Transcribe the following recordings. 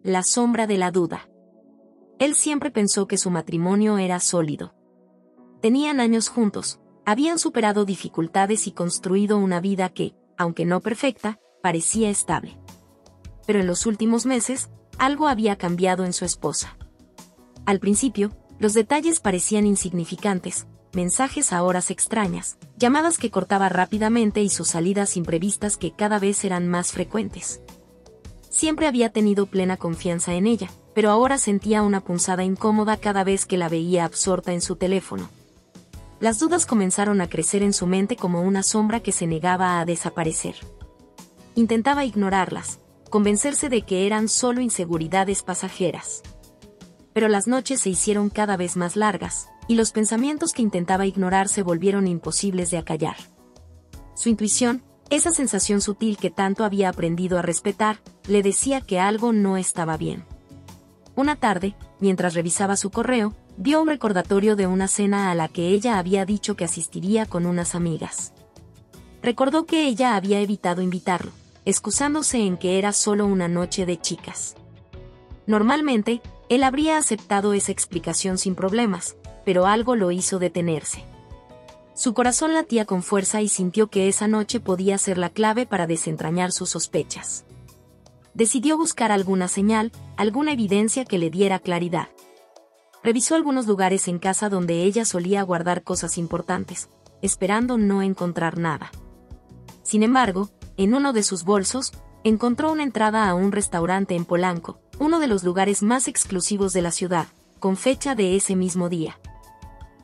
La sombra de la duda. Él siempre pensó que su matrimonio era sólido. Tenían años juntos, habían superado dificultades y construido una vida que, aunque no perfecta, parecía estable. Pero en los últimos meses, algo había cambiado en su esposa. Al principio, los detalles parecían insignificantes, mensajes a horas extrañas, llamadas que cortaba rápidamente y sus salidas imprevistas que cada vez eran más frecuentes. Siempre había tenido plena confianza en ella, pero ahora sentía una punzada incómoda cada vez que la veía absorta en su teléfono. Las dudas comenzaron a crecer en su mente como una sombra que se negaba a desaparecer. Intentaba ignorarlas, convencerse de que eran solo inseguridades pasajeras. Pero las noches se hicieron cada vez más largas, y los pensamientos que intentaba ignorar se volvieron imposibles de acallar. Su intuición, esa sensación sutil que tanto había aprendido a respetar, le decía que algo no estaba bien. Una tarde, mientras revisaba su correo, vio un recordatorio de una cena a la que ella había dicho que asistiría con unas amigas. Recordó que ella había evitado invitarlo, excusándose en que era solo una noche de chicas. Normalmente, él habría aceptado esa explicación sin problemas, pero algo lo hizo detenerse. Su corazón latía con fuerza y sintió que esa noche podía ser la clave para desentrañar sus sospechas. Decidió buscar alguna señal, alguna evidencia que le diera claridad. Revisó algunos lugares en casa donde ella solía guardar cosas importantes, esperando no encontrar nada. Sin embargo, en uno de sus bolsos, encontró una entrada a un restaurante en Polanco, uno de los lugares más exclusivos de la ciudad, con fecha de ese mismo día.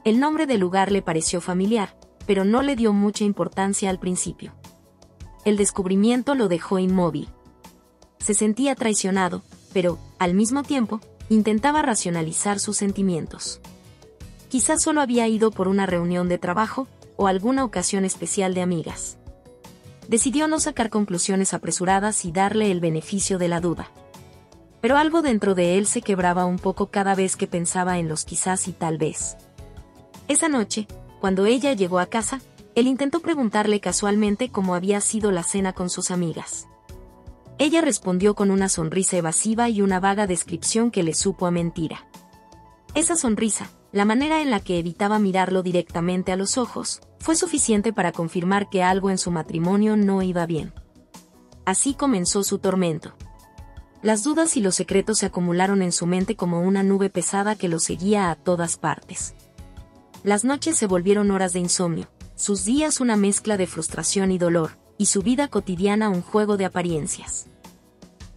El nombre del lugar le pareció familiar, pero no le dio mucha importancia al principio. El descubrimiento lo dejó inmóvil. Se sentía traicionado, pero, al mismo tiempo, intentaba racionalizar sus sentimientos. Quizás solo había ido por una reunión de trabajo, o alguna ocasión especial de amigas. Decidió no sacar conclusiones apresuradas y darle el beneficio de la duda. Pero algo dentro de él se quebraba un poco cada vez que pensaba en los quizás y tal vez. Esa noche, cuando ella llegó a casa, él intentó preguntarle casualmente cómo había sido la cena con sus amigas. Ella respondió con una sonrisa evasiva y una vaga descripción que le supo a mentira. Esa sonrisa, la manera en la que evitaba mirarlo directamente a los ojos, fue suficiente para confirmar que algo en su matrimonio no iba bien. Así comenzó su tormento. Las dudas y los secretos se acumularon en su mente como una nube pesada que lo seguía a todas partes. Las noches se volvieron horas de insomnio, sus días una mezcla de frustración y dolor, y su vida cotidiana un juego de apariencias.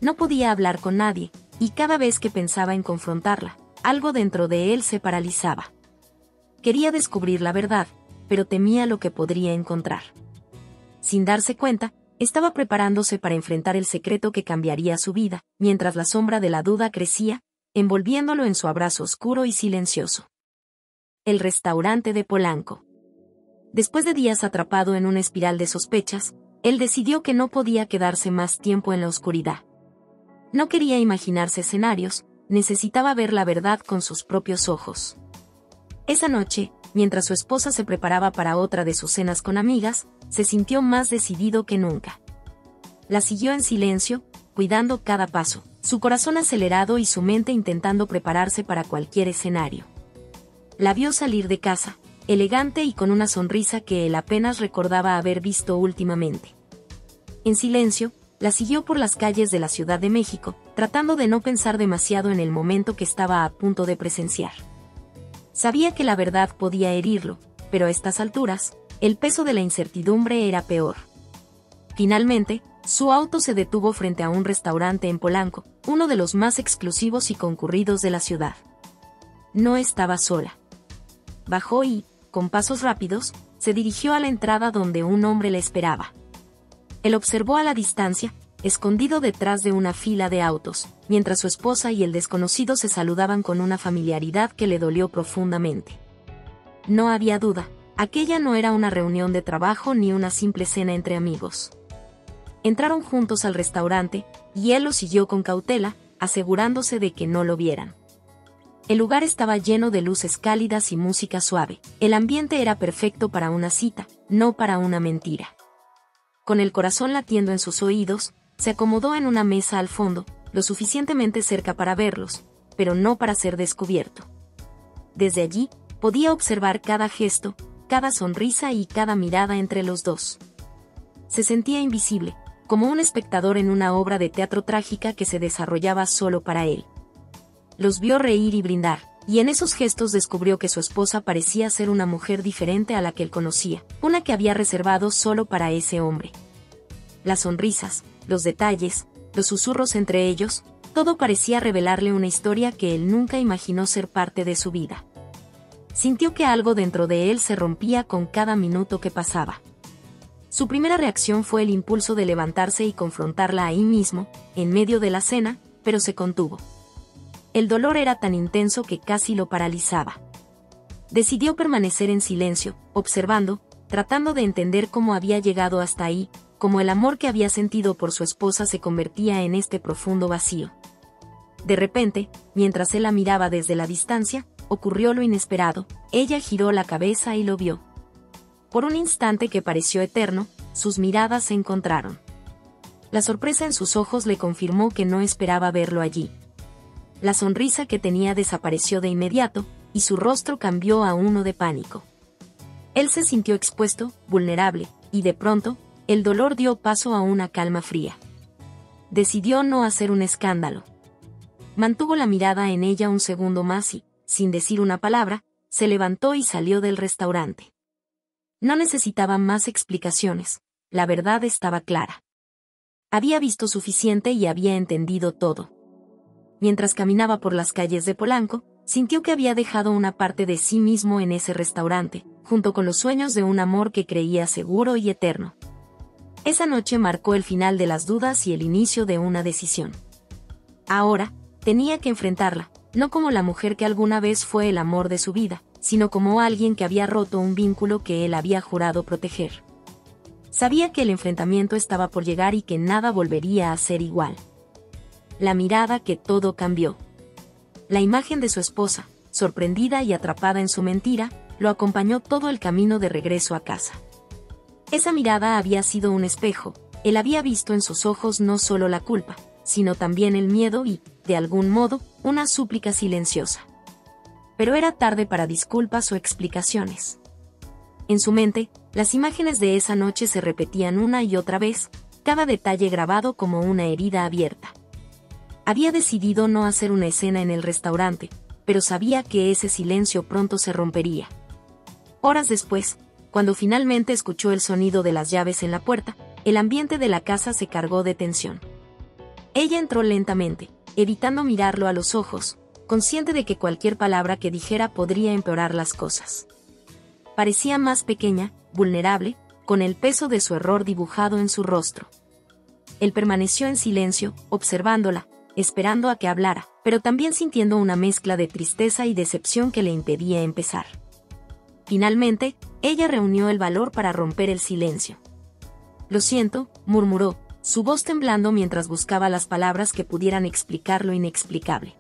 No podía hablar con nadie, y cada vez que pensaba en confrontarla, algo dentro de él se paralizaba. Quería descubrir la verdad, pero temía lo que podría encontrar. Sin darse cuenta, estaba preparándose para enfrentar el secreto que cambiaría su vida, mientras la sombra de la duda crecía, envolviéndolo en su abrazo oscuro y silencioso. El restaurante de Polanco. Después de días atrapado en una espiral de sospechas, él decidió que no podía quedarse más tiempo en la oscuridad. No quería imaginarse escenarios, necesitaba ver la verdad con sus propios ojos. Esa noche, mientras su esposa se preparaba para otra de sus cenas con amigas, se sintió más decidido que nunca. La siguió en silencio, cuidando cada paso, su corazón acelerado y su mente intentando prepararse para cualquier escenario. La vio salir de casa, elegante y con una sonrisa que él apenas recordaba haber visto últimamente. En silencio, la siguió por las calles de la Ciudad de México, tratando de no pensar demasiado en el momento que estaba a punto de presenciar. Sabía que la verdad podía herirlo, pero a estas alturas, el peso de la incertidumbre era peor. Finalmente, su auto se detuvo frente a un restaurante en Polanco, uno de los más exclusivos y concurridos de la ciudad. No estaba sola. Bajó y, con pasos rápidos, se dirigió a la entrada donde un hombre la esperaba. Él observó a la distancia, escondido detrás de una fila de autos, mientras su esposa y el desconocido se saludaban con una familiaridad que le dolió profundamente. No había duda, aquella no era una reunión de trabajo ni una simple cena entre amigos. Entraron juntos al restaurante, y él lo siguió con cautela, asegurándose de que no lo vieran. El lugar estaba lleno de luces cálidas y música suave. El ambiente era perfecto para una cita, no para una mentira. Con el corazón latiendo en sus oídos, se acomodó en una mesa al fondo, lo suficientemente cerca para verlos, pero no para ser descubierto. Desde allí, podía observar cada gesto, cada sonrisa y cada mirada entre los dos. Se sentía invisible, como un espectador en una obra de teatro trágica que se desarrollaba solo para él. Los vio reír y brindar, y en esos gestos descubrió que su esposa parecía ser una mujer diferente a la que él conocía, una que había reservado solo para ese hombre. Las sonrisas, los detalles, los susurros entre ellos, todo parecía revelarle una historia que él nunca imaginó ser parte de su vida. Sintió que algo dentro de él se rompía con cada minuto que pasaba. Su primera reacción fue el impulso de levantarse y confrontarla ahí mismo, en medio de la cena, pero se contuvo. El dolor era tan intenso que casi lo paralizaba. Decidió permanecer en silencio, observando, tratando de entender cómo había llegado hasta ahí, cómo el amor que había sentido por su esposa se convertía en este profundo vacío. De repente, mientras él la miraba desde la distancia, ocurrió lo inesperado. Ella giró la cabeza y lo vio. Por un instante que pareció eterno, sus miradas se encontraron. La sorpresa en sus ojos le confirmó que no esperaba verlo allí. La sonrisa que tenía desapareció de inmediato, y su rostro cambió a uno de pánico. Él se sintió expuesto, vulnerable, y de pronto, el dolor dio paso a una calma fría. Decidió no hacer un escándalo. Mantuvo la mirada en ella un segundo más y, sin decir una palabra, se levantó y salió del restaurante. No necesitaba más explicaciones, la verdad estaba clara. Había visto suficiente y había entendido todo. Mientras caminaba por las calles de Polanco, sintió que había dejado una parte de sí mismo en ese restaurante, junto con los sueños de un amor que creía seguro y eterno. Esa noche marcó el final de las dudas y el inicio de una decisión. Ahora, tenía que enfrentarla, no como la mujer que alguna vez fue el amor de su vida, sino como alguien que había roto un vínculo que él había jurado proteger. Sabía que el enfrentamiento estaba por llegar y que nada volvería a ser igual. La mirada que todo cambió. La imagen de su esposa, sorprendida y atrapada en su mentira, lo acompañó todo el camino de regreso a casa. Esa mirada había sido un espejo, él había visto en sus ojos no solo la culpa, sino también el miedo y, de algún modo, una súplica silenciosa. Pero era tarde para disculpas o explicaciones. En su mente, las imágenes de esa noche se repetían una y otra vez, cada detalle grabado como una herida abierta. Había decidido no hacer una escena en el restaurante, pero sabía que ese silencio pronto se rompería. Horas después, cuando finalmente escuchó el sonido de las llaves en la puerta, el ambiente de la casa se cargó de tensión. Ella entró lentamente, evitando mirarlo a los ojos, consciente de que cualquier palabra que dijera podría empeorar las cosas. Parecía más pequeña, vulnerable, con el peso de su error dibujado en su rostro. Él permaneció en silencio, observándola, esperando a que hablara, pero también sintiendo una mezcla de tristeza y decepción que le impedía empezar. Finalmente, ella reunió el valor para romper el silencio. «Lo siento», murmuró, su voz temblando mientras buscaba las palabras que pudieran explicar lo inexplicable.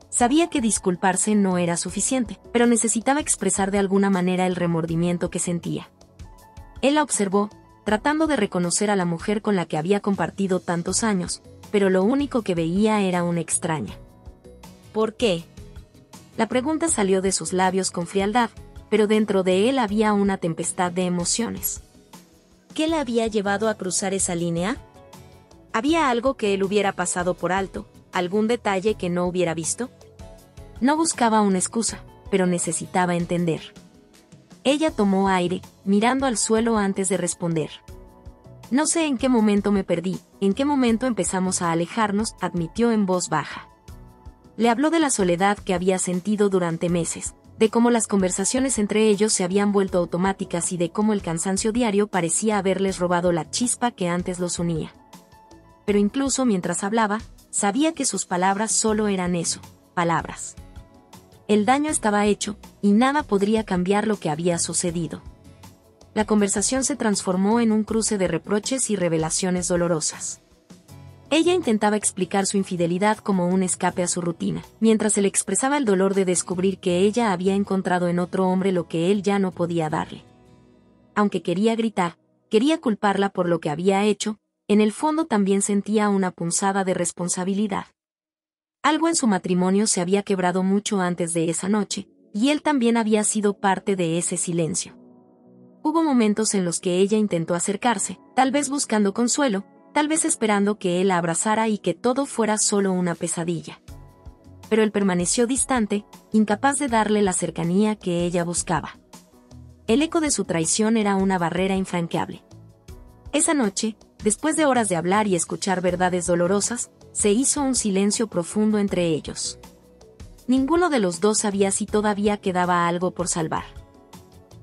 Sabía que disculparse no era suficiente, pero necesitaba expresar de alguna manera el remordimiento que sentía. Él la observó, tratando de reconocer a la mujer con la que había compartido tantos años, pero lo único que veía era una extraña. ¿Por qué? La pregunta salió de sus labios con frialdad, pero dentro de él había una tempestad de emociones. ¿Qué la había llevado a cruzar esa línea? ¿Había algo que él hubiera pasado por alto, algún detalle que no hubiera visto? No buscaba una excusa, pero necesitaba entender. Ella tomó aire, mirando al suelo antes de responder. No sé en qué momento me perdí, en qué momento empezamos a alejarnos, admitió en voz baja. Le habló de la soledad que había sentido durante meses, de cómo las conversaciones entre ellos se habían vuelto automáticas y de cómo el cansancio diario parecía haberles robado la chispa que antes los unía. Pero incluso mientras hablaba, sabía que sus palabras solo eran eso, palabras. El daño estaba hecho, y nada podría cambiar lo que había sucedido. La conversación se transformó en un cruce de reproches y revelaciones dolorosas. Ella intentaba explicar su infidelidad como un escape a su rutina, mientras él expresaba el dolor de descubrir que ella había encontrado en otro hombre lo que él ya no podía darle. Aunque quería gritar, quería culparla por lo que había hecho, en el fondo también sentía una punzada de responsabilidad. Algo en su matrimonio se había quebrado mucho antes de esa noche, y él también había sido parte de ese silencio. Hubo momentos en los que ella intentó acercarse, tal vez buscando consuelo, tal vez esperando que él la abrazara y que todo fuera solo una pesadilla. Pero él permaneció distante, incapaz de darle la cercanía que ella buscaba. El eco de su traición era una barrera infranqueable. Esa noche, después de horas de hablar y escuchar verdades dolorosas, se hizo un silencio profundo entre ellos. Ninguno de los dos sabía si todavía quedaba algo por salvar.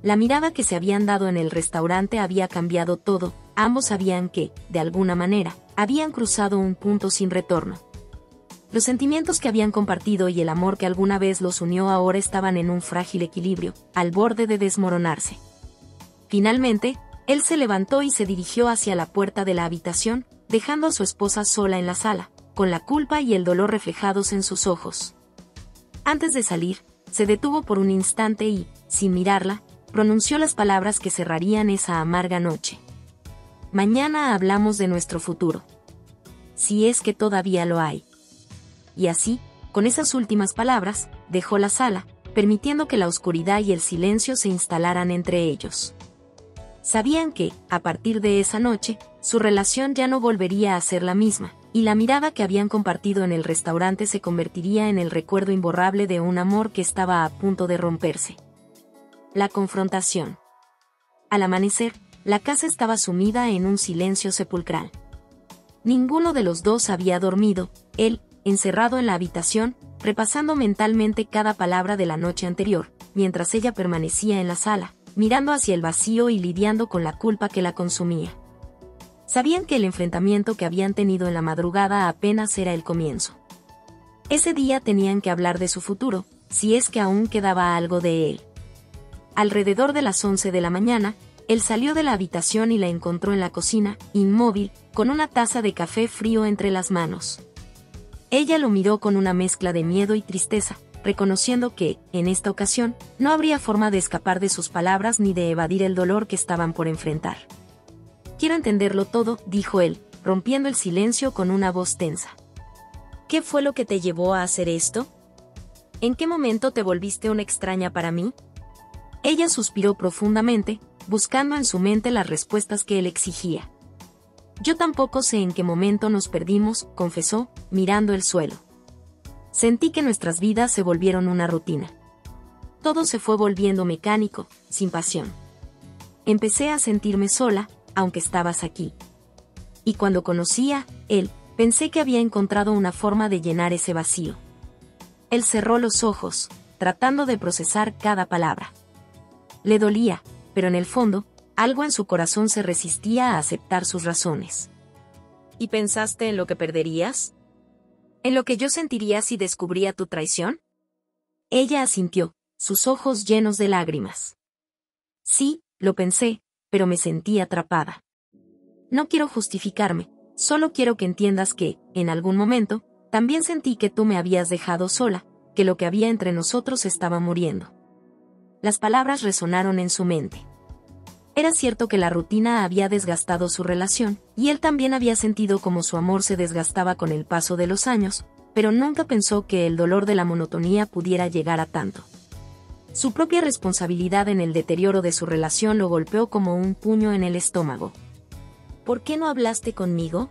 La mirada que se habían dado en el restaurante había cambiado todo, ambos sabían que, de alguna manera, habían cruzado un punto sin retorno. Los sentimientos que habían compartido y el amor que alguna vez los unió ahora estaban en un frágil equilibrio, al borde de desmoronarse. Finalmente, él se levantó y se dirigió hacia la puerta de la habitación, dejando a su esposa sola en la sala, con la culpa y el dolor reflejados en sus ojos. Antes de salir, se detuvo por un instante y, sin mirarla, pronunció las palabras que cerrarían esa amarga noche. Mañana hablamos de nuestro futuro. Si es que todavía lo hay. Y así, con esas últimas palabras, dejó la sala, permitiendo que la oscuridad y el silencio se instalaran entre ellos. Sabían que, a partir de esa noche, su relación ya no volvería a ser la misma, y la mirada que habían compartido en el restaurante se convertiría en el recuerdo imborrable de un amor que estaba a punto de romperse. La confrontación. Al amanecer, la casa estaba sumida en un silencio sepulcral. Ninguno de los dos había dormido, él, encerrado en la habitación, repasando mentalmente cada palabra de la noche anterior, mientras ella permanecía en la sala, mirando hacia el vacío y lidiando con la culpa que la consumía. Sabían que el enfrentamiento que habían tenido en la madrugada apenas era el comienzo. Ese día tenían que hablar de su futuro, si es que aún quedaba algo de él. Alrededor de las 11 de la mañana, él salió de la habitación y la encontró en la cocina, inmóvil, con una taza de café frío entre las manos. Ella lo miró con una mezcla de miedo y tristeza, reconociendo que, en esta ocasión, no habría forma de escapar de sus palabras ni de evadir el dolor que estaban por enfrentar. «Quiero entenderlo todo», dijo él, rompiendo el silencio con una voz tensa. «¿Qué fue lo que te llevó a hacer esto? ¿En qué momento te volviste una extraña para mí?» Ella suspiró profundamente, buscando en su mente las respuestas que él exigía. «Yo tampoco sé en qué momento nos perdimos», confesó, mirando el suelo. «Sentí que nuestras vidas se volvieron una rutina. Todo se fue volviendo mecánico, sin pasión. Empecé a sentirme sola, aunque estabas aquí. Y cuando conocí a él, pensé que había encontrado una forma de llenar ese vacío». Él cerró los ojos, tratando de procesar cada palabra. Le dolía, pero en el fondo, algo en su corazón se resistía a aceptar sus razones. «¿Y pensaste en lo que perderías? ¿En lo que yo sentiría si descubría tu traición?» Ella asintió, sus ojos llenos de lágrimas. «Sí, lo pensé, pero me sentí atrapada. No quiero justificarme, solo quiero que entiendas que, en algún momento, también sentí que tú me habías dejado sola, que lo que había entre nosotros estaba muriendo». Las palabras resonaron en su mente. Era cierto que la rutina había desgastado su relación, y él también había sentido como su amor se desgastaba con el paso de los años, pero nunca pensó que el dolor de la monotonía pudiera llegar a tanto. Su propia responsabilidad en el deterioro de su relación lo golpeó como un puño en el estómago. «¿Por qué no hablaste conmigo?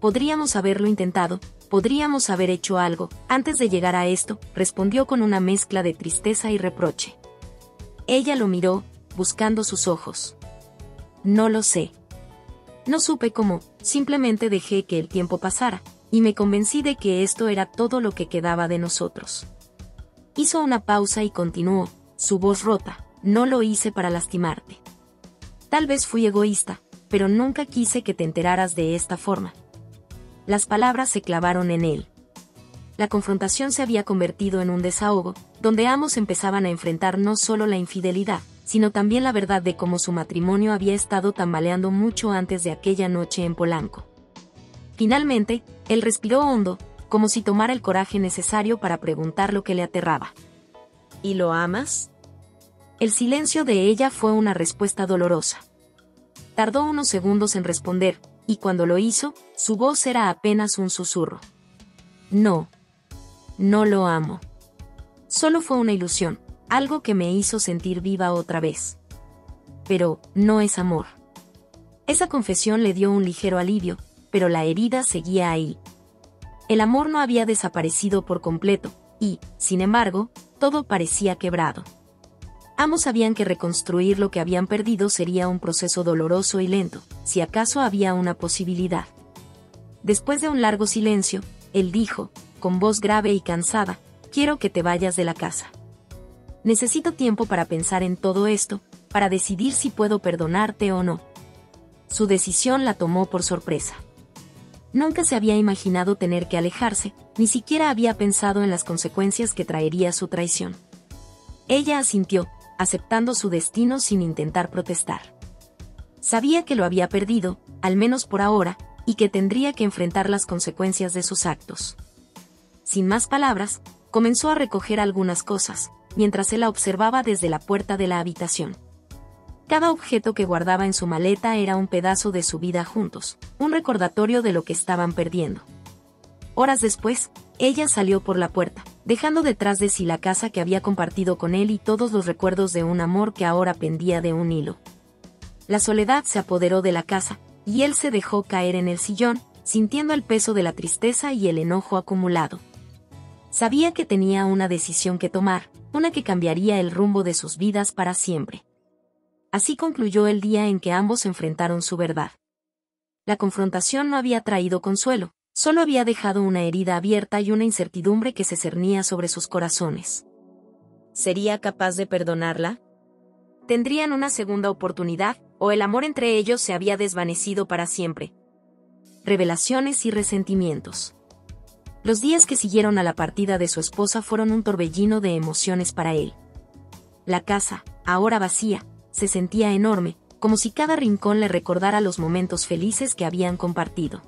Podríamos haberlo intentado, podríamos haber hecho algo, antes de llegar a esto», respondió con una mezcla de tristeza y reproche. Ella lo miró, buscando sus ojos. «No lo sé. No supe cómo, simplemente dejé que el tiempo pasara, y me convencí de que esto era todo lo que quedaba de nosotros». Hizo una pausa y continuó, su voz rota. «No lo hice para lastimarte. Tal vez fui egoísta, pero nunca quise que te enteraras de esta forma». Las palabras se clavaron en él. La confrontación se había convertido en un desahogo, donde ambos empezaban a enfrentar no solo la infidelidad, sino también la verdad de cómo su matrimonio había estado tambaleando mucho antes de aquella noche en Polanco. Finalmente, él respiró hondo, como si tomara el coraje necesario para preguntar lo que le aterraba. «¿Y lo amas?». El silencio de ella fue una respuesta dolorosa. Tardó unos segundos en responder, y cuando lo hizo, su voz era apenas un susurro. No. No lo amo. Solo fue una ilusión, algo que me hizo sentir viva otra vez. Pero, no es amor. Esa confesión le dio un ligero alivio, pero la herida seguía ahí. El amor no había desaparecido por completo, y, sin embargo, todo parecía quebrado. Ambos sabían que reconstruir lo que habían perdido sería un proceso doloroso y lento, si acaso había una posibilidad. Después de un largo silencio, él dijo, con voz grave y cansada, «Quiero que te vayas de la casa. Necesito tiempo para pensar en todo esto, para decidir si puedo perdonarte o no». Su decisión la tomó por sorpresa. Nunca se había imaginado tener que alejarse, ni siquiera había pensado en las consecuencias que traería su traición. Ella asintió, aceptando su destino sin intentar protestar. Sabía que lo había perdido, al menos por ahora, y que tendría que enfrentar las consecuencias de sus actos. Sin más palabras, comenzó a recoger algunas cosas, mientras él la observaba desde la puerta de la habitación. Cada objeto que guardaba en su maleta era un pedazo de su vida juntos, un recordatorio de lo que estaban perdiendo. Horas después, ella salió por la puerta, dejando detrás de sí la casa que había compartido con él y todos los recuerdos de un amor que ahora pendía de un hilo. La soledad se apoderó de la casa, y él se dejó caer en el sillón, sintiendo el peso de la tristeza y el enojo acumulado. Sabía que tenía una decisión que tomar, una que cambiaría el rumbo de sus vidas para siempre. Así concluyó el día en que ambos enfrentaron su verdad. La confrontación no había traído consuelo, solo había dejado una herida abierta y una incertidumbre que se cernía sobre sus corazones. ¿Sería capaz de perdonarla? ¿Tendrían una segunda oportunidad, o el amor entre ellos se había desvanecido para siempre? Revelaciones y resentimientos. Los días que siguieron a la partida de su esposa fueron un torbellino de emociones para él. La casa, ahora vacía, se sentía enorme, como si cada rincón le recordara los momentos felices que habían compartido.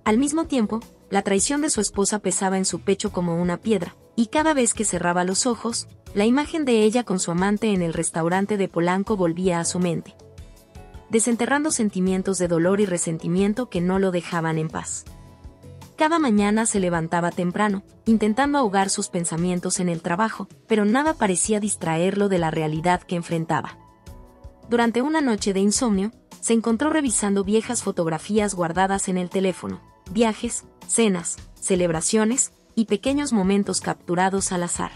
Al mismo tiempo, la traición de su esposa pesaba en su pecho como una piedra, y cada vez que cerraba los ojos, la imagen de ella con su amante en el restaurante de Polanco volvía a su mente, desenterrando sentimientos de dolor y resentimiento que no lo dejaban en paz. Cada mañana se levantaba temprano, intentando ahogar sus pensamientos en el trabajo, pero nada parecía distraerlo de la realidad que enfrentaba. Durante una noche de insomnio, se encontró revisando viejas fotografías guardadas en el teléfono, viajes, cenas, celebraciones y pequeños momentos capturados al azar.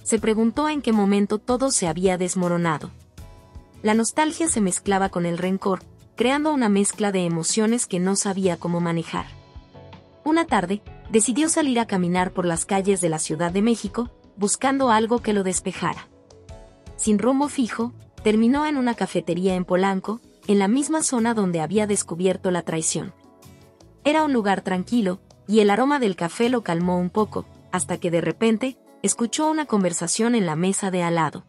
Se preguntó en qué momento todo se había desmoronado. La nostalgia se mezclaba con el rencor, creando una mezcla de emociones que no sabía cómo manejar. Una tarde, decidió salir a caminar por las calles de la Ciudad de México, buscando algo que lo despejara. Sin rumbo fijo, terminó en una cafetería en Polanco, en la misma zona donde había descubierto la traición. Era un lugar tranquilo, y el aroma del café lo calmó un poco, hasta que de repente, escuchó una conversación en la mesa de al lado.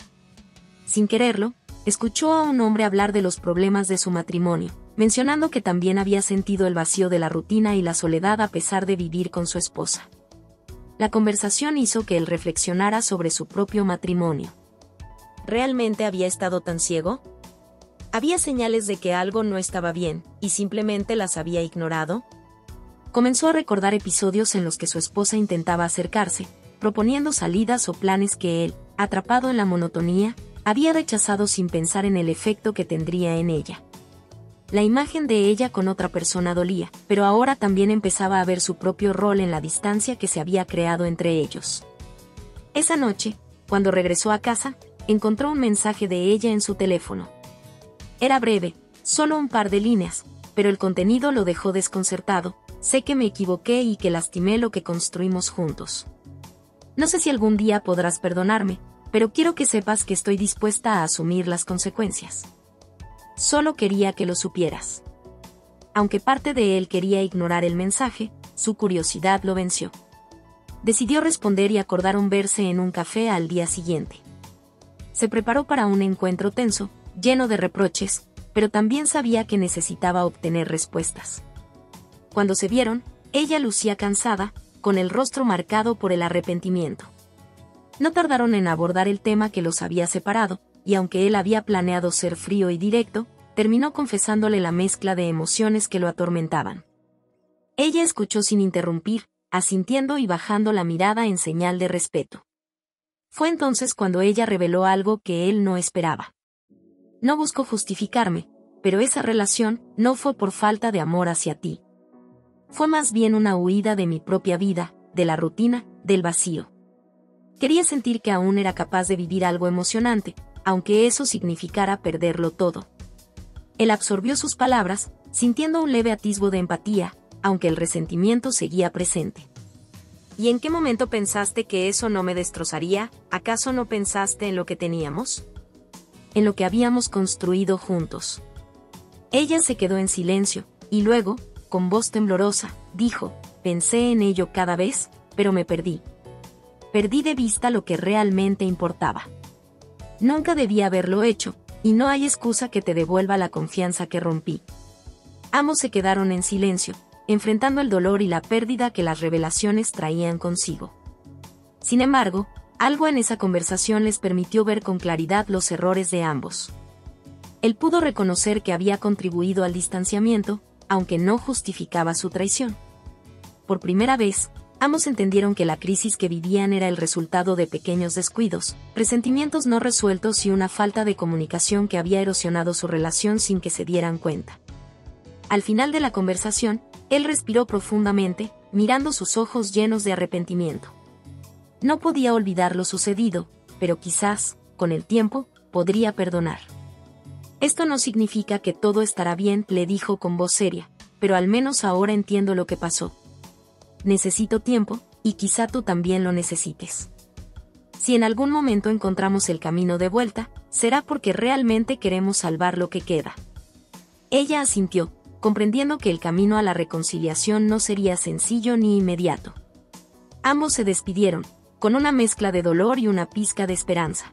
Sin quererlo, escuchó a un hombre hablar de los problemas de su matrimonio, mencionando que también había sentido el vacío de la rutina y la soledad a pesar de vivir con su esposa. La conversación hizo que él reflexionara sobre su propio matrimonio. ¿Realmente había estado tan ciego? ¿Había señales de que algo no estaba bien, y simplemente las había ignorado? Comenzó a recordar episodios en los que su esposa intentaba acercarse, proponiendo salidas o planes que él, atrapado en la monotonía, había rechazado sin pensar en el efecto que tendría en ella. La imagen de ella con otra persona dolía, pero ahora también empezaba a ver su propio rol en la distancia que se había creado entre ellos. Esa noche, cuando regresó a casa, encontró un mensaje de ella en su teléfono. Era breve, solo un par de líneas, pero el contenido lo dejó desconcertado. Sé que me equivoqué y que lastimé lo que construimos juntos. No sé si algún día podrás perdonarme, pero quiero que sepas que estoy dispuesta a asumir las consecuencias. Solo quería que lo supieras. Aunque parte de él quería ignorar el mensaje, su curiosidad lo venció. Decidió responder y acordaron verse en un café al día siguiente. Se preparó para un encuentro tenso, lleno de reproches, pero también sabía que necesitaba obtener respuestas. Cuando se vieron, ella lucía cansada, con el rostro marcado por el arrepentimiento. No tardaron en abordar el tema que los había separado, y aunque él había planeado ser frío y directo, terminó confesándole la mezcla de emociones que lo atormentaban. Ella escuchó sin interrumpir, asintiendo y bajando la mirada en señal de respeto. Fue entonces cuando ella reveló algo que él no esperaba. No busco justificarme, pero esa relación no fue por falta de amor hacia ti. Fue más bien una huida de mi propia vida, de la rutina, del vacío. Quería sentir que aún era capaz de vivir algo emocionante, aunque eso significara perderlo todo. Él absorbió sus palabras, sintiendo un leve atisbo de empatía, aunque el resentimiento seguía presente. ¿Y en qué momento pensaste que eso no me destrozaría? ¿Acaso no pensaste en lo que teníamos? En lo que habíamos construido juntos. Ella se quedó en silencio, y luego, con voz temblorosa, dijo, pensé en ello cada vez, pero me perdí. Perdí de vista lo que realmente importaba. Nunca debía haberlo hecho, y no hay excusa que te devuelva la confianza que rompí. Ambos se quedaron en silencio, enfrentando el dolor y la pérdida que las revelaciones traían consigo. Sin embargo, algo en esa conversación les permitió ver con claridad los errores de ambos. Él pudo reconocer que había contribuido al distanciamiento, aunque no justificaba su traición. Por primera vez, ambos entendieron que la crisis que vivían era el resultado de pequeños descuidos, resentimientos no resueltos y una falta de comunicación que había erosionado su relación sin que se dieran cuenta. Al final de la conversación, él respiró profundamente, mirando sus ojos llenos de arrepentimiento. No podía olvidar lo sucedido, pero quizás, con el tiempo, podría perdonar. Esto no significa que todo estará bien, le dijo con voz seria, pero al menos ahora entiendo lo que pasó. Necesito tiempo, y quizá tú también lo necesites. Si en algún momento encontramos el camino de vuelta, será porque realmente queremos salvar lo que queda. Ella asintió, comprendiendo que el camino a la reconciliación no sería sencillo ni inmediato. Ambos se despidieron, con una mezcla de dolor y una pizca de esperanza.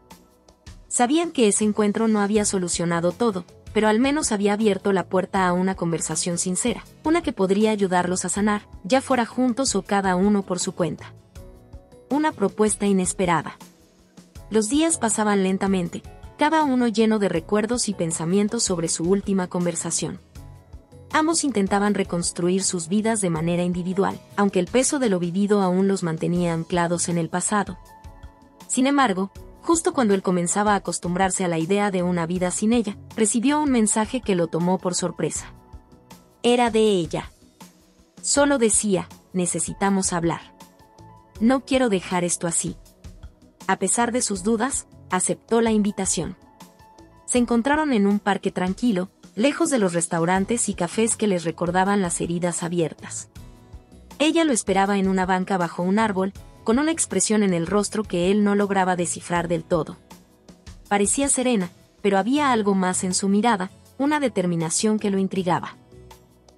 Sabían que ese encuentro no había solucionado todo, pero al menos había abierto la puerta a una conversación sincera, una que podría ayudarlos a sanar, ya fuera juntos o cada uno por su cuenta. Una propuesta inesperada. Los días pasaban lentamente, cada uno lleno de recuerdos y pensamientos sobre su última conversación. Ambos intentaban reconstruir sus vidas de manera individual, aunque el peso de lo vivido aún los mantenía anclados en el pasado. Sin embargo, justo cuando él comenzaba a acostumbrarse a la idea de una vida sin ella, recibió un mensaje que lo tomó por sorpresa. Era de ella. Solo decía, necesitamos hablar. No quiero dejar esto así. A pesar de sus dudas, aceptó la invitación. Se encontraron en un parque tranquilo, lejos de los restaurantes y cafés que les recordaban las heridas abiertas. Ella lo esperaba en una banca bajo un árbol, con una expresión en el rostro que él no lograba descifrar del todo. Parecía serena, pero había algo más en su mirada, una determinación que lo intrigaba.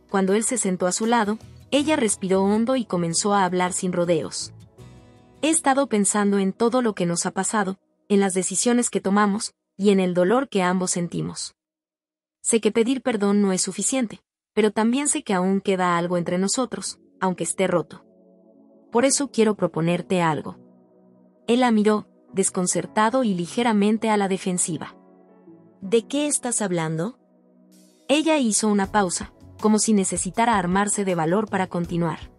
Cuando él se sentó a su lado, ella respiró hondo y comenzó a hablar sin rodeos. He estado pensando en todo lo que nos ha pasado, en las decisiones que tomamos, y en el dolor que ambos sentimos. Sé que pedir perdón no es suficiente, pero también sé que aún queda algo entre nosotros, aunque esté roto. Por eso quiero proponerte algo. Él la miró, desconcertado y ligeramente a la defensiva. ¿De qué estás hablando? Ella hizo una pausa, como si necesitara armarse de valor para continuar.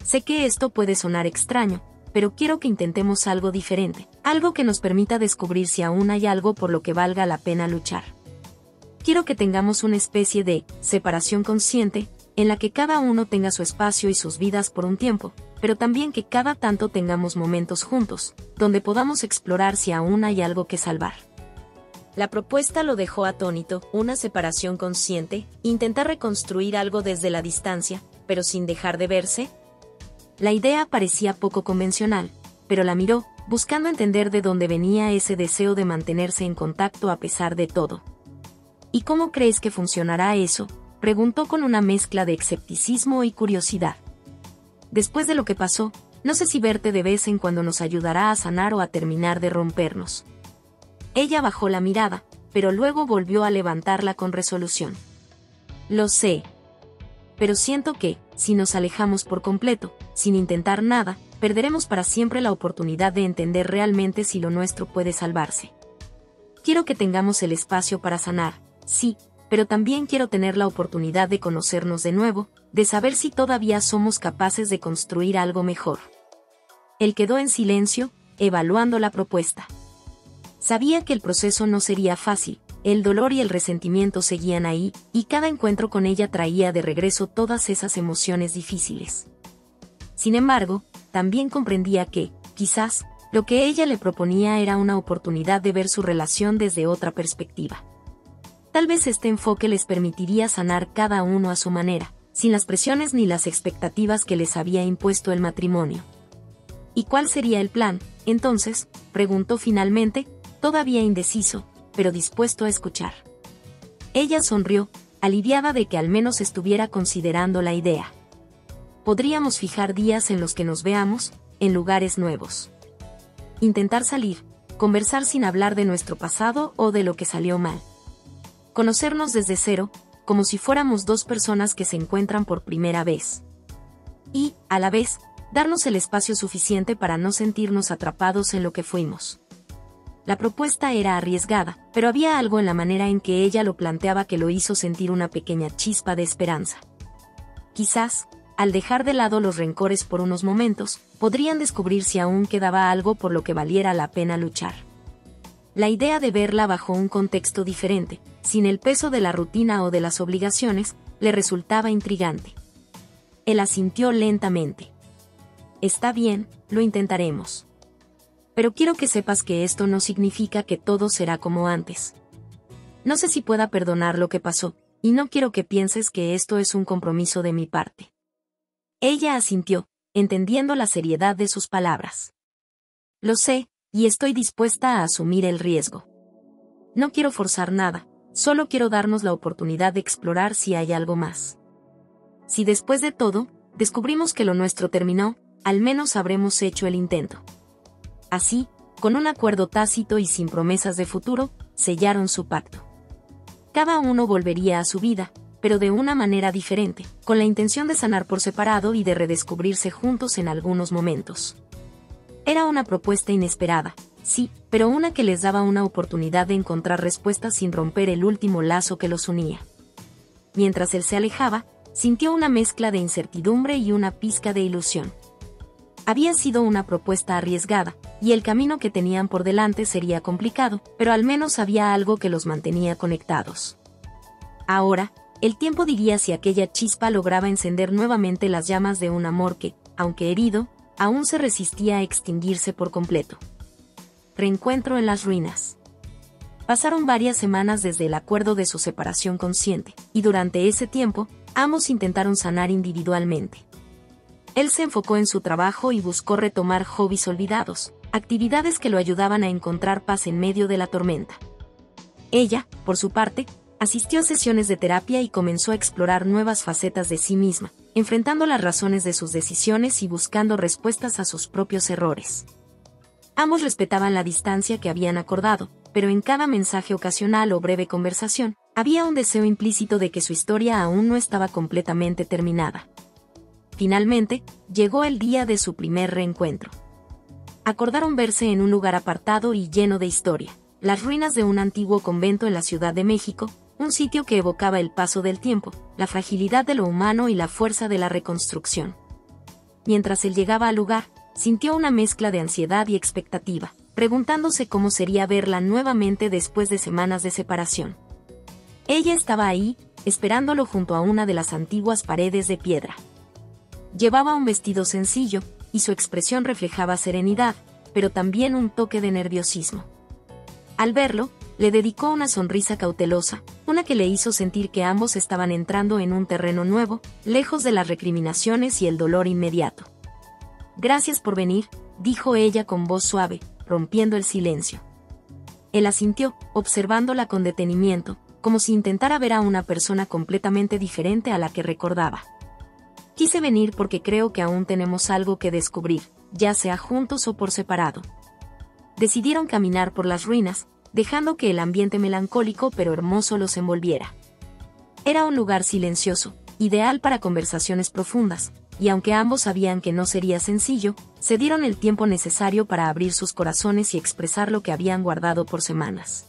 Sé que esto puede sonar extraño, pero quiero que intentemos algo diferente, algo que nos permita descubrir si aún hay algo por lo que valga la pena luchar. Quiero que tengamos una especie de separación consciente, en la que cada uno tenga su espacio y sus vidas por un tiempo, pero también que cada tanto tengamos momentos juntos, donde podamos explorar si aún hay algo que salvar. La propuesta lo dejó atónito, una separación consciente, intentar reconstruir algo desde la distancia, pero sin dejar de verse. La idea parecía poco convencional, pero la miró, buscando entender de dónde venía ese deseo de mantenerse en contacto a pesar de todo. ¿Y cómo crees que funcionará eso?, preguntó con una mezcla de escepticismo y curiosidad. Después de lo que pasó, no sé si verte de vez en cuando nos ayudará a sanar o a terminar de rompernos. Ella bajó la mirada, pero luego volvió a levantarla con resolución. Lo sé. Pero siento que, si nos alejamos por completo, sin intentar nada, perderemos para siempre la oportunidad de entender realmente si lo nuestro puede salvarse. Quiero que tengamos el espacio para sanar, sí, pero también quiero tener la oportunidad de conocernos de nuevo, de saber si todavía somos capaces de construir algo mejor. Él quedó en silencio, evaluando la propuesta. Sabía que el proceso no sería fácil, el dolor y el resentimiento seguían ahí, y cada encuentro con ella traía de regreso todas esas emociones difíciles. Sin embargo, también comprendía que, quizás, lo que ella le proponía era una oportunidad de ver su relación desde otra perspectiva. Tal vez este enfoque les permitiría sanar cada uno a su manera, sin las presiones ni las expectativas que les había impuesto el matrimonio. ¿Y cuál sería el plan, entonces?, preguntó finalmente, todavía indeciso, pero dispuesto a escuchar. Ella sonrió, aliviada de que al menos estuviera considerando la idea. Podríamos fijar días en los que nos veamos, en lugares nuevos. Intentar salir, conversar sin hablar de nuestro pasado o de lo que salió mal. Conocernos desde cero, como si fuéramos dos personas que se encuentran por primera vez. Y, a la vez, darnos el espacio suficiente para no sentirnos atrapados en lo que fuimos. La propuesta era arriesgada, pero había algo en la manera en que ella lo planteaba que lo hizo sentir una pequeña chispa de esperanza. Quizás, al dejar de lado los rencores por unos momentos, podrían descubrir si aún quedaba algo por lo que valiera la pena luchar. La idea de verla bajo un contexto diferente, sin el peso de la rutina o de las obligaciones, le resultaba intrigante. Él asintió lentamente. Está bien, lo intentaremos. Pero quiero que sepas que esto no significa que todo será como antes. No sé si pueda perdonar lo que pasó, y no quiero que pienses que esto es un compromiso de mi parte. Ella asintió, entendiendo la seriedad de sus palabras. Lo sé, y estoy dispuesta a asumir el riesgo. No quiero forzar nada, solo quiero darnos la oportunidad de explorar si hay algo más. Si después de todo, descubrimos que lo nuestro terminó, al menos habremos hecho el intento. Así, con un acuerdo tácito y sin promesas de futuro, sellaron su pacto. Cada uno volvería a su vida, pero de una manera diferente, con la intención de sanar por separado y de redescubrirse juntos en algunos momentos. Era una propuesta inesperada, sí, pero una que les daba una oportunidad de encontrar respuestas sin romper el último lazo que los unía. Mientras él se alejaba, sintió una mezcla de incertidumbre y una pizca de ilusión. Había sido una propuesta arriesgada, y el camino que tenían por delante sería complicado, pero al menos había algo que los mantenía conectados. Ahora, el tiempo diría si aquella chispa lograba encender nuevamente las llamas de un amor que, aunque herido, aún se resistía a extinguirse por completo. Reencuentro en las ruinas. Pasaron varias semanas desde el acuerdo de su separación consciente, y durante ese tiempo, ambos intentaron sanar individualmente. Él se enfocó en su trabajo y buscó retomar hobbies olvidados, actividades que lo ayudaban a encontrar paz en medio de la tormenta. Ella, por su parte, asistió a sesiones de terapia y comenzó a explorar nuevas facetas de sí misma, enfrentando las razones de sus decisiones y buscando respuestas a sus propios errores. Ambos respetaban la distancia que habían acordado, pero en cada mensaje ocasional o breve conversación, había un deseo implícito de que su historia aún no estaba completamente terminada. Finalmente, llegó el día de su primer reencuentro. Acordaron verse en un lugar apartado y lleno de historia, las ruinas de un antiguo convento en la Ciudad de México, un sitio que evocaba el paso del tiempo, la fragilidad de lo humano y la fuerza de la reconstrucción. Mientras él llegaba al lugar, sintió una mezcla de ansiedad y expectativa, preguntándose cómo sería verla nuevamente después de semanas de separación. Ella estaba ahí, esperándolo junto a una de las antiguas paredes de piedra. Llevaba un vestido sencillo, y su expresión reflejaba serenidad, pero también un toque de nerviosismo. Al verlo, le dedicó una sonrisa cautelosa, una que le hizo sentir que ambos estaban entrando en un terreno nuevo, lejos de las recriminaciones y el dolor inmediato. «Gracias por venir», dijo ella con voz suave, rompiendo el silencio. Él asintió, observándola con detenimiento, como si intentara ver a una persona completamente diferente a la que recordaba. «Quise venir porque creo que aún tenemos algo que descubrir, ya sea juntos o por separado». Decidieron caminar por las ruinas, dejando que el ambiente melancólico pero hermoso los envolviera. Era un lugar silencioso, ideal para conversaciones profundas, y aunque ambos sabían que no sería sencillo, se dieron el tiempo necesario para abrir sus corazones y expresar lo que habían guardado por semanas.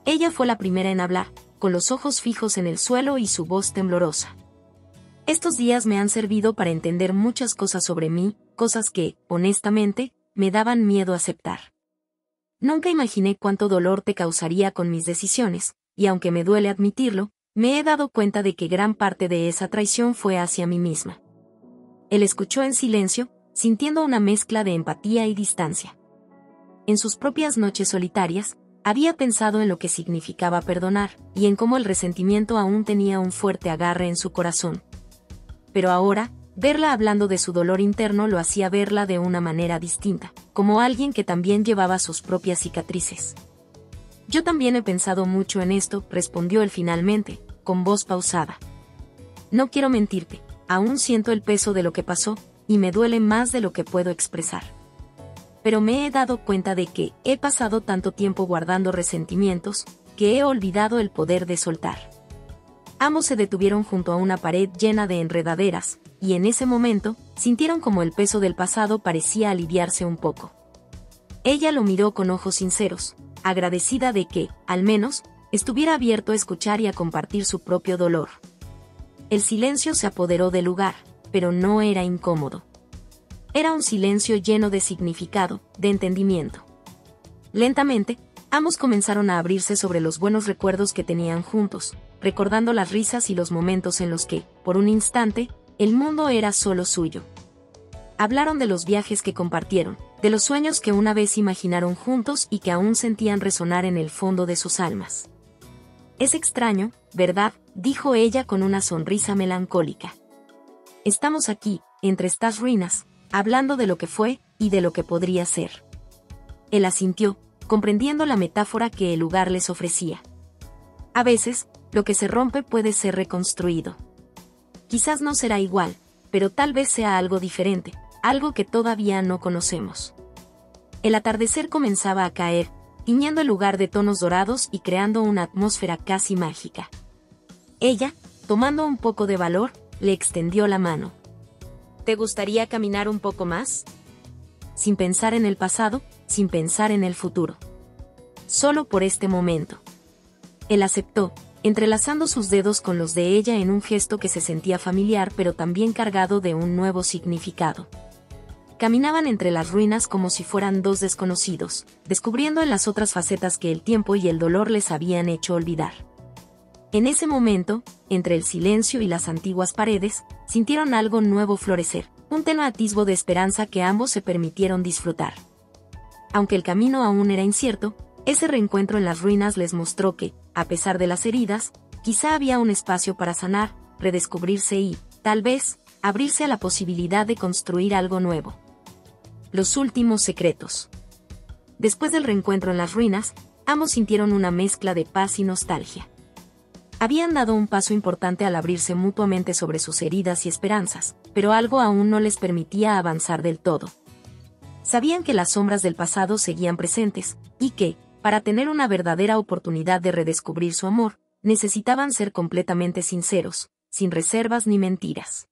Ella fue la primera en hablar, con los ojos fijos en el suelo y su voz temblorosa. Estos días me han servido para entender muchas cosas sobre mí, cosas que, honestamente, me daban miedo aceptar. Nunca imaginé cuánto dolor te causaría con mis decisiones, y aunque me duele admitirlo, me he dado cuenta de que gran parte de esa traición fue hacia mí misma. Él escuchó en silencio, sintiendo una mezcla de empatía y distancia. En sus propias noches solitarias, había pensado en lo que significaba perdonar, y en cómo el resentimiento aún tenía un fuerte agarre en su corazón. Pero ahora, verla hablando de su dolor interno lo hacía verla de una manera distinta, como alguien que también llevaba sus propias cicatrices. Yo también he pensado mucho en esto, respondió él finalmente, con voz pausada. No quiero mentirte, aún siento el peso de lo que pasó, y me duele más de lo que puedo expresar. Pero me he dado cuenta de que he pasado tanto tiempo guardando resentimientos, que he olvidado el poder de soltar. Ambos se detuvieron junto a una pared llena de enredaderas, y en ese momento, sintieron como el peso del pasado parecía aliviarse un poco. Ella lo miró con ojos sinceros, agradecida de que, al menos, estuviera abierto a escuchar y a compartir su propio dolor. El silencio se apoderó del lugar, pero no era incómodo. Era un silencio lleno de significado, de entendimiento. Lentamente, ambos comenzaron a abrirse sobre los buenos recuerdos que tenían juntos, recordando las risas y los momentos en los que, por un instante, el mundo era solo suyo. Hablaron de los viajes que compartieron, de los sueños que una vez imaginaron juntos y que aún sentían resonar en el fondo de sus almas. Es extraño, ¿verdad?, dijo ella con una sonrisa melancólica. Estamos aquí, entre estas ruinas, hablando de lo que fue y de lo que podría ser. Él asintió, comprendiendo la metáfora que el lugar les ofrecía. A veces, lo que se rompe puede ser reconstruido. Quizás no será igual, pero tal vez sea algo diferente, algo que todavía no conocemos. El atardecer comenzaba a caer, tiñendo el lugar de tonos dorados y creando una atmósfera casi mágica. Ella, tomando un poco de valor, le extendió la mano. ¿Te gustaría caminar un poco más? Sin pensar en el pasado, sin pensar en el futuro. Solo por este momento. Él aceptó, entrelazando sus dedos con los de ella en un gesto que se sentía familiar pero también cargado de un nuevo significado. Caminaban entre las ruinas como si fueran dos desconocidos, descubriendo en las otras facetas que el tiempo y el dolor les habían hecho olvidar. En ese momento, entre el silencio y las antiguas paredes, sintieron algo nuevo florecer, un tenue atisbo de esperanza que ambos se permitieron disfrutar. Aunque el camino aún era incierto, ese reencuentro en las ruinas les mostró que, a pesar de las heridas, quizá había un espacio para sanar, redescubrirse y, tal vez, abrirse a la posibilidad de construir algo nuevo. Los últimos secretos. Después del reencuentro en las ruinas, ambos sintieron una mezcla de paz y nostalgia. Habían dado un paso importante al abrirse mutuamente sobre sus heridas y esperanzas, pero algo aún no les permitía avanzar del todo. Sabían que las sombras del pasado seguían presentes, y que, para tener una verdadera oportunidad de redescubrir su amor, necesitaban ser completamente sinceros, sin reservas ni mentiras.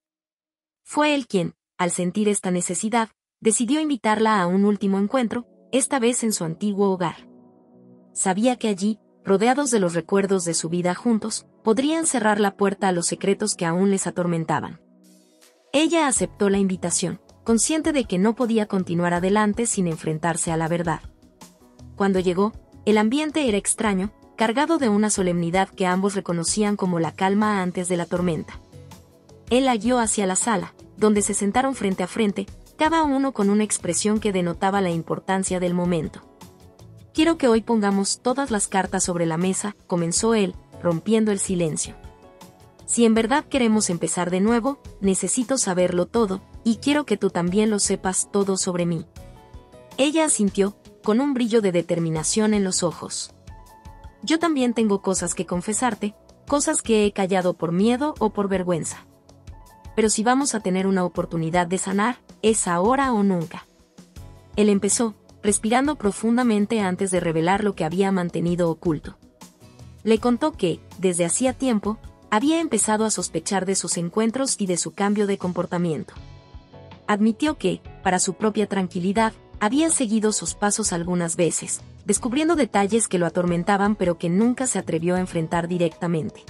Fue él quien, al sentir esta necesidad, decidió invitarla a un último encuentro, esta vez en su antiguo hogar. Sabía que allí, rodeados de los recuerdos de su vida juntos, podrían cerrar la puerta a los secretos que aún les atormentaban. Ella aceptó la invitación, consciente de que no podía continuar adelante sin enfrentarse a la verdad. Cuando llegó, el ambiente era extraño, cargado de una solemnidad que ambos reconocían como la calma antes de la tormenta. Él la guió hacia la sala, donde se sentaron frente a frente, cada uno con una expresión que denotaba la importancia del momento. Quiero que hoy pongamos todas las cartas sobre la mesa, comenzó él, rompiendo el silencio. Si en verdad queremos empezar de nuevo, necesito saberlo todo, y quiero que tú también lo sepas todo sobre mí. Ella asintió, con un brillo de determinación en los ojos. Yo también tengo cosas que confesarte, cosas que he callado por miedo o por vergüenza. Pero si vamos a tener una oportunidad de sanar, es ahora o nunca. Él empezó, respirando profundamente antes de revelar lo que había mantenido oculto. Le contó que, desde hacía tiempo, había empezado a sospechar de sus encuentros y de su cambio de comportamiento. Admitió que, para su propia tranquilidad, había seguido sus pasos algunas veces, descubriendo detalles que lo atormentaban pero que nunca se atrevió a enfrentar directamente.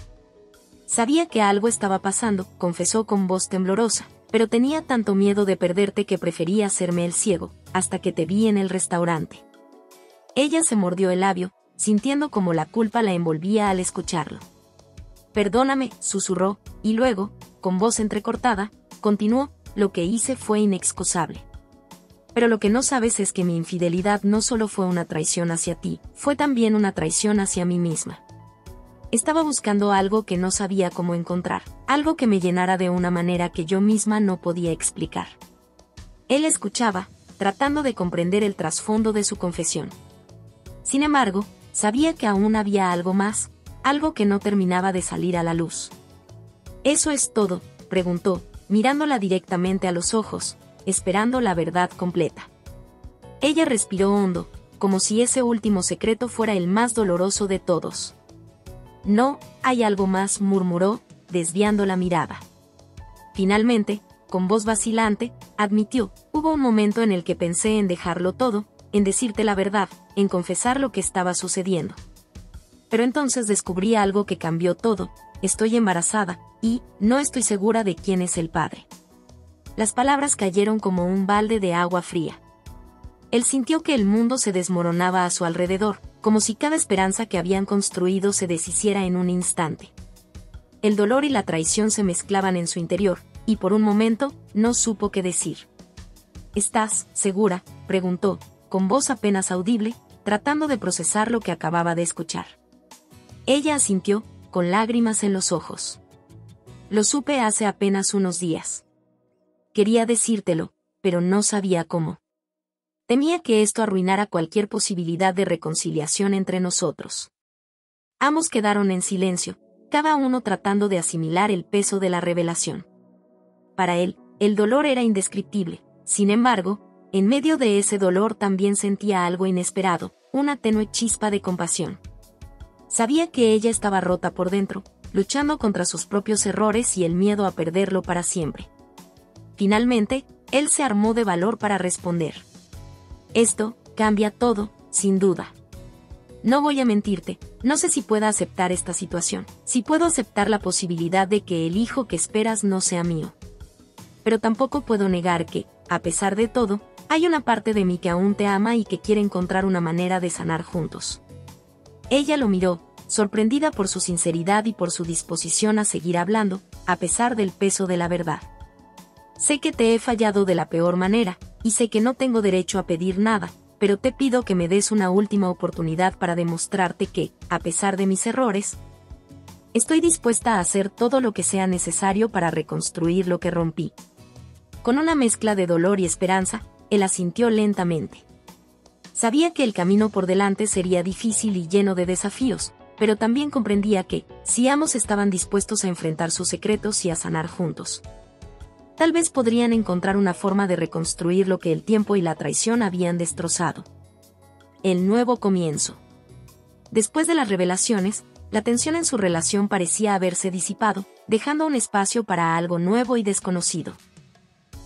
Sabía que algo estaba pasando, confesó con voz temblorosa, pero tenía tanto miedo de perderte que prefería hacerme el ciego, hasta que te vi en el restaurante. Ella se mordió el labio, sintiendo como la culpa la envolvía al escucharlo. Perdóname, susurró, y luego, con voz entrecortada, continuó, lo que hice fue inexcusable. Pero lo que no sabes es que mi infidelidad no solo fue una traición hacia ti, fue también una traición hacia mí misma. Estaba buscando algo que no sabía cómo encontrar, algo que me llenara de una manera que yo misma no podía explicar. Él escuchaba, tratando de comprender el trasfondo de su confesión. Sin embargo, sabía que aún había algo más, algo que no terminaba de salir a la luz. ¿Eso es todo?, preguntó, mirándola directamente a los ojos, esperando la verdad completa. Ella respiró hondo, como si ese último secreto fuera el más doloroso de todos. No, hay algo más, murmuró, desviando la mirada. Finalmente, con voz vacilante, admitió, hubo un momento en el que pensé en dejarlo todo, en decirte la verdad, en confesar lo que estaba sucediendo. Pero entonces descubrí algo que cambió todo, estoy embarazada, y no estoy segura de quién es el padre. Las palabras cayeron como un balde de agua fría. Él sintió que el mundo se desmoronaba a su alrededor, como si cada esperanza que habían construido se deshiciera en un instante. El dolor y la traición se mezclaban en su interior, y por un momento, no supo qué decir. ¿Estás segura?, preguntó, con voz apenas audible, tratando de procesar lo que acababa de escuchar. Ella asintió, con lágrimas en los ojos. Lo supe hace apenas unos días. Quería decírtelo, pero no sabía cómo. Temía que esto arruinara cualquier posibilidad de reconciliación entre nosotros. Ambos quedaron en silencio, cada uno tratando de asimilar el peso de la revelación. Para él, el dolor era indescriptible, sin embargo, en medio de ese dolor también sentía algo inesperado, una tenue chispa de compasión. Sabía que ella estaba rota por dentro, luchando contra sus propios errores y el miedo a perderlo para siempre. Finalmente, él se armó de valor para responder. Esto cambia todo, sin duda. No voy a mentirte, no sé si pueda aceptar esta situación, si puedo aceptar la posibilidad de que el hijo que esperas no sea mío. Pero tampoco puedo negar que, a pesar de todo, hay una parte de mí que aún te ama y que quiere encontrar una manera de sanar juntos. Ella lo miró, sorprendida por su sinceridad y por su disposición a seguir hablando, a pesar del peso de la verdad. Sé que te he fallado de la peor manera, y sé que no tengo derecho a pedir nada, pero te pido que me des una última oportunidad para demostrarte que, a pesar de mis errores, estoy dispuesta a hacer todo lo que sea necesario para reconstruir lo que rompí. Con una mezcla de dolor y esperanza, él asintió lentamente. Sabía que el camino por delante sería difícil y lleno de desafíos, pero también comprendía que, si ambos estaban dispuestos a enfrentar sus secretos y a sanar juntos, tal vez podrían encontrar una forma de reconstruir lo que el tiempo y la traición habían destrozado. El nuevo comienzo. Después de las revelaciones, la tensión en su relación parecía haberse disipado, dejando un espacio para algo nuevo y desconocido.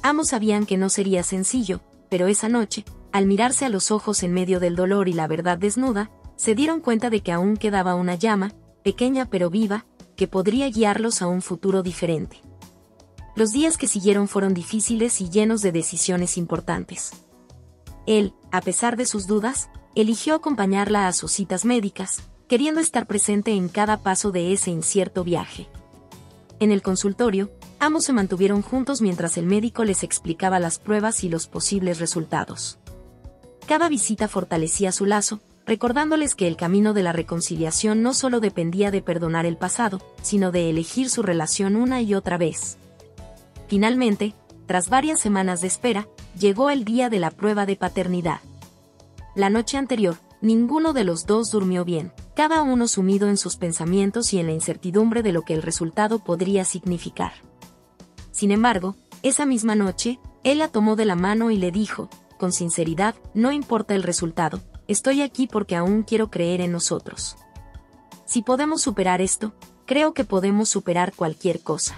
Ambos sabían que no sería sencillo, pero esa noche, al mirarse a los ojos en medio del dolor y la verdad desnuda, se dieron cuenta de que aún quedaba una llama, pequeña pero viva, que podría guiarlos a un futuro diferente. Los días que siguieron fueron difíciles y llenos de decisiones importantes. Él, a pesar de sus dudas, eligió acompañarla a sus citas médicas, queriendo estar presente en cada paso de ese incierto viaje. En el consultorio, ambos se mantuvieron juntos mientras el médico les explicaba las pruebas y los posibles resultados. Cada visita fortalecía su lazo, recordándoles que el camino de la reconciliación no solo dependía de perdonar el pasado, sino de elegir su relación una y otra vez. Finalmente, tras varias semanas de espera, llegó el día de la prueba de paternidad. La noche anterior, ninguno de los dos durmió bien, cada uno sumido en sus pensamientos y en la incertidumbre de lo que el resultado podría significar. Sin embargo, esa misma noche, él la tomó de la mano y le dijo, con sinceridad, no importa el resultado, estoy aquí porque aún quiero creer en nosotros. Si podemos superar esto, creo que podemos superar cualquier cosa.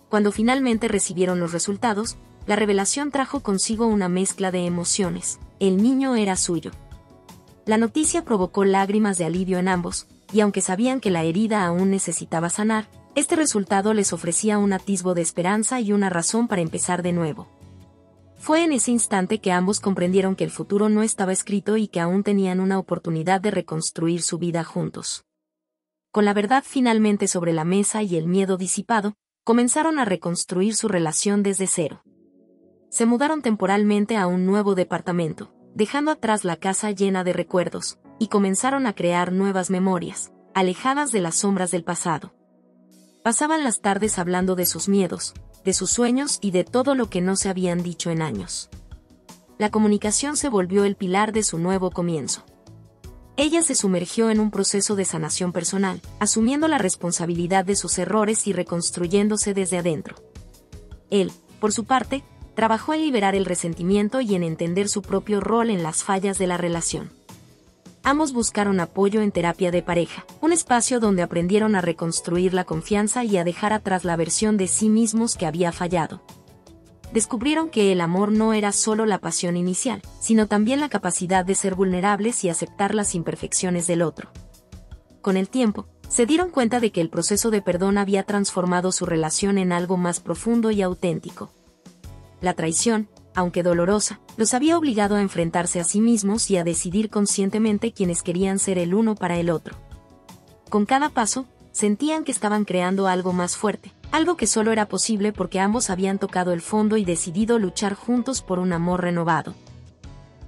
Cuando finalmente recibieron los resultados, la revelación trajo consigo una mezcla de emociones. El niño era suyo. La noticia provocó lágrimas de alivio en ambos, y aunque sabían que la herida aún necesitaba sanar, este resultado les ofrecía un atisbo de esperanza y una razón para empezar de nuevo. Fue en ese instante que ambos comprendieron que el futuro no estaba escrito y que aún tenían una oportunidad de reconstruir su vida juntos. Con la verdad finalmente sobre la mesa y el miedo disipado, comenzaron a reconstruir su relación desde cero. Se mudaron temporalmente a un nuevo departamento, dejando atrás la casa llena de recuerdos, y comenzaron a crear nuevas memorias, alejadas de las sombras del pasado. Pasaban las tardes hablando de sus miedos, de sus sueños y de todo lo que no se habían dicho en años. La comunicación se volvió el pilar de su nuevo comienzo. Ella se sumergió en un proceso de sanación personal, asumiendo la responsabilidad de sus errores y reconstruyéndose desde adentro. Él, por su parte, trabajó en liberar el resentimiento y en entender su propio rol en las fallas de la relación. Ambos buscaron apoyo en terapia de pareja, un espacio donde aprendieron a reconstruir la confianza y a dejar atrás la versión de sí mismos que había fallado. Descubrieron que el amor no era solo la pasión inicial, sino también la capacidad de ser vulnerables y aceptar las imperfecciones del otro. Con el tiempo, se dieron cuenta de que el proceso de perdón había transformado su relación en algo más profundo y auténtico. La traición, aunque dolorosa, los había obligado a enfrentarse a sí mismos y a decidir conscientemente quiénes querían ser el uno para el otro. Con cada paso, sentían que estaban creando algo más fuerte, algo que solo era posible porque ambos habían tocado el fondo y decidido luchar juntos por un amor renovado.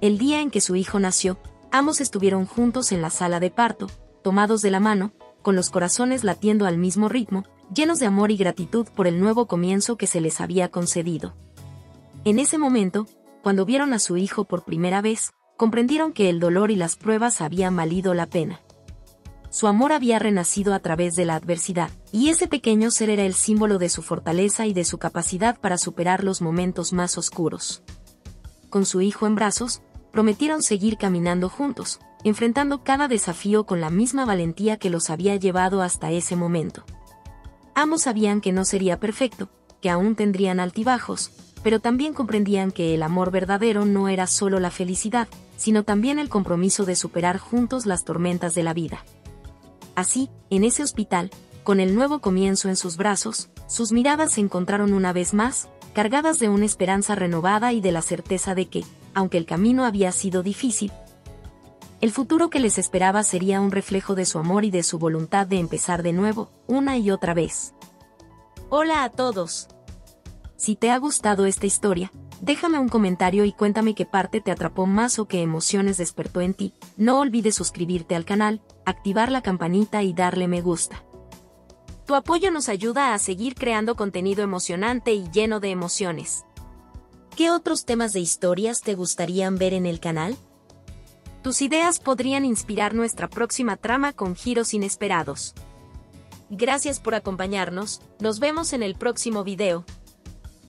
El día en que su hijo nació, ambos estuvieron juntos en la sala de parto, tomados de la mano, con los corazones latiendo al mismo ritmo, llenos de amor y gratitud por el nuevo comienzo que se les había concedido. En ese momento, cuando vieron a su hijo por primera vez, comprendieron que el dolor y las pruebas habían valido la pena. Su amor había renacido a través de la adversidad, y ese pequeño ser era el símbolo de su fortaleza y de su capacidad para superar los momentos más oscuros. Con su hijo en brazos, prometieron seguir caminando juntos, enfrentando cada desafío con la misma valentía que los había llevado hasta ese momento. Ambos sabían que no sería perfecto, que aún tendrían altibajos, pero también comprendían que el amor verdadero no era solo la felicidad, sino también el compromiso de superar juntos las tormentas de la vida. Así, en ese hospital, con el nuevo comienzo en sus brazos, sus miradas se encontraron una vez más, cargadas de una esperanza renovada y de la certeza de que, aunque el camino había sido difícil, el futuro que les esperaba sería un reflejo de su amor y de su voluntad de empezar de nuevo, una y otra vez. Hola a todos. Si te ha gustado esta historia, déjame un comentario y cuéntame qué parte te atrapó más o qué emociones despertó en ti. No olvides suscribirte al canal, activar la campanita y darle me gusta. Tu apoyo nos ayuda a seguir creando contenido emocionante y lleno de emociones. ¿Qué otros temas de historias te gustarían ver en el canal? Tus ideas podrían inspirar nuestra próxima trama con giros inesperados. Gracias por acompañarnos, nos vemos en el próximo video.